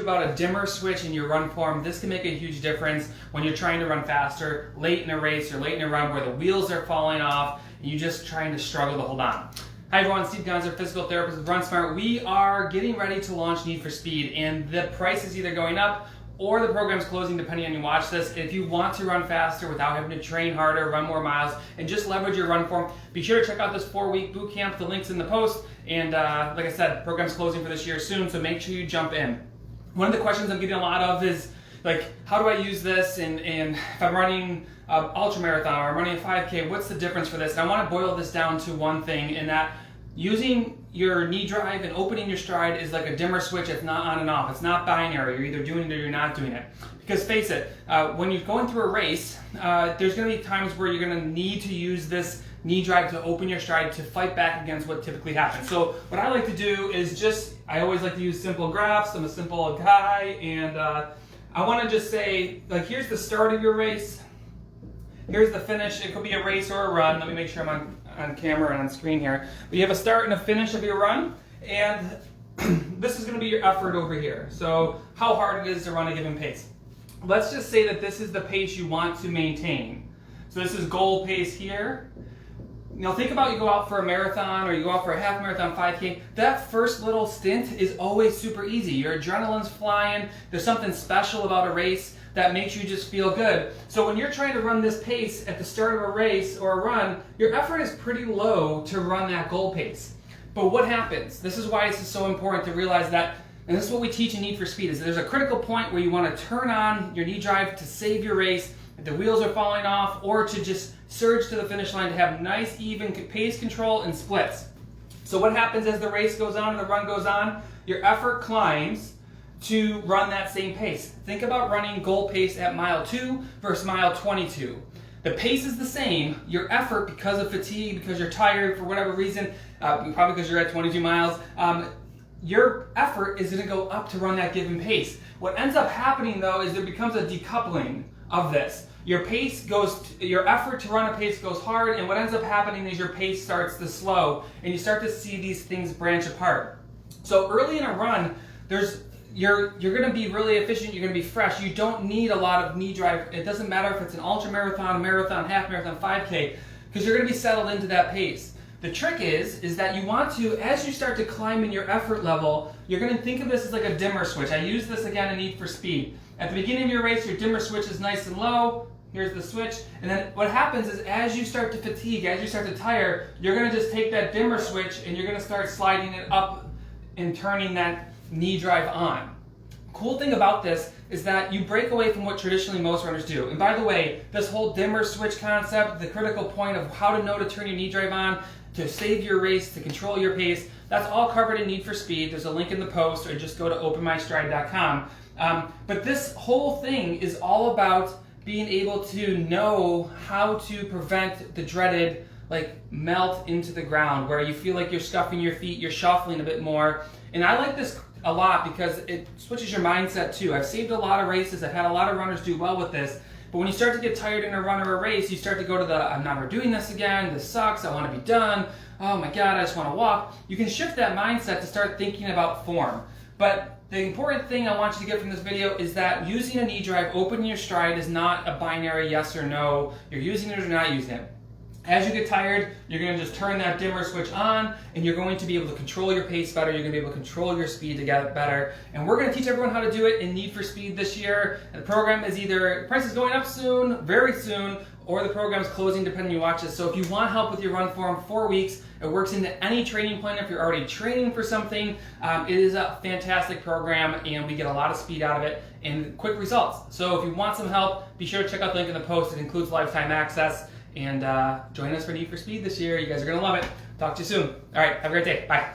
About a dimmer switch in your run form. This can make a huge difference when you're trying to run faster, late in a race or late in a run where the wheels are falling off and you're just trying to struggle to hold on. Hi everyone, Steve Gonzer, physical therapist with Run Smart. We are getting ready to launch Need for Speed, and the price is either going up or the program's closing depending on you watch this. If you want to run faster without having to train harder, run more miles, and just leverage your run form, be sure to check out this 4-week boot camp. The link's in the post, and like I said, the program's closing for this year soon, so make sure you jump in. One of the questions I'm getting a lot of is, like, how do I use this? And if I'm running an ultra marathon or I'm running a 5K, what's the difference for this? And I want to boil this down to one thing, in that using your knee drive and opening your stride is like a dimmer switch. It's not on and off. It's not binary. You're either doing it or you're not doing it. Because face it, when you're going through a race, there's going to be times where you're going to need to use this knee drive to open your stride to fight back against what typically happens. So what I like to do is I always like to use simple graphs. I'm a simple guy, and I want to just say, like, here's the start of your race. Here's the finish. It could be a race or a run. Let me make sure I'm on camera and on screen here. But you have a start and a finish of your run, and this is going to be your effort over here. So how hard it is to run a given pace. Let's just say that this is the pace you want to maintain. So this is goal pace here. You know, think about you go out for a marathon or you go out for a half marathon, 5K. That first little stint is always super easy. Your adrenaline's flying. There's something special about a race that makes you just feel good. So when you're trying to run this pace at the start of a race or a run, your effort is pretty low to run that goal pace. But what happens? This is why it's so important to realize that, and this is what we teach in Need for Speed, is that there's a critical point where you want to turn on your knee drive to save your race, if the wheels are falling off, or to just surge to the finish line to have nice, even pace control and splits. So what happens as the race goes on and the run goes on? Your effort climbs to run that same pace. Think about running goal pace at mile 2 versus mile 22. The pace is the same. Your effort, because of fatigue, because you're tired for whatever reason, probably because you're at 22 miles, your effort is going to go up to run that given pace. What ends up happening, though, is there becomes a decoupling of this. Your pace your effort to run a pace goes hard, and what ends up happening is your pace starts to slow, and you start to see these things branch apart. So early in a run, you're going to be really efficient, you're going to be fresh. You don't need a lot of knee drive. It doesn't matter if it's an ultra marathon, a marathon, half marathon, 5K, because you're going to be settled into that pace. The trick is that you want to, as you start to climb in your effort level, you're going to think of this as like a dimmer switch. I use this again in Need for Speed. At the beginning of your race, your dimmer switch is nice and low. Here's the switch. And then what happens is, as you start to fatigue, as you start to tire, you're going to just take that dimmer switch and you're going to start sliding it up and turning that knee drive on. Cool thing about this is that you break away from what traditionally most runners do. And by the way, this whole dimmer switch concept, the critical point of how to know to turn your knee drive on, to save your race, to control your pace, that's all covered in Need for Speed. There's a link in the post, or just go to openmystride.com. But this whole thing is all about being able to know how to prevent the dreaded melt into the ground, where you feel like you're scuffing your feet, you're shuffling a bit more. And I like this a lot because it switches your mindset too. I've saved a lot of races, I've had a lot of runners do well with this, but when you start to get tired in a run or a race, you start to go to I'm never doing this again, this sucks, I want to be done, oh my god, I just want to walk. You can shift that mindset to start thinking about form. But the important thing I want you to get from this video is that using a knee drive, opening your stride, is not a binary yes or no. You're using it or not using it. As you get tired, you're going to just turn that dimmer switch on, and you're going to be able to control your pace better. You're going to be able to control your speed to get better. And we're going to teach everyone how to do it in Need for Speed this year. And the program is either, the price is going up soon, very soon, or the program's closing depending on you watch this. So if you want help with your run form, 4 weeks, it works into any training plan if you're already training for something. It is a fantastic program, and we get a lot of speed out of it and quick results. So if you want some help, be sure to check out the link in the post. It includes lifetime access. And join us for Need for Speed this year. You guys are going to love it. Talk to you soon. All right, have a great day. Bye.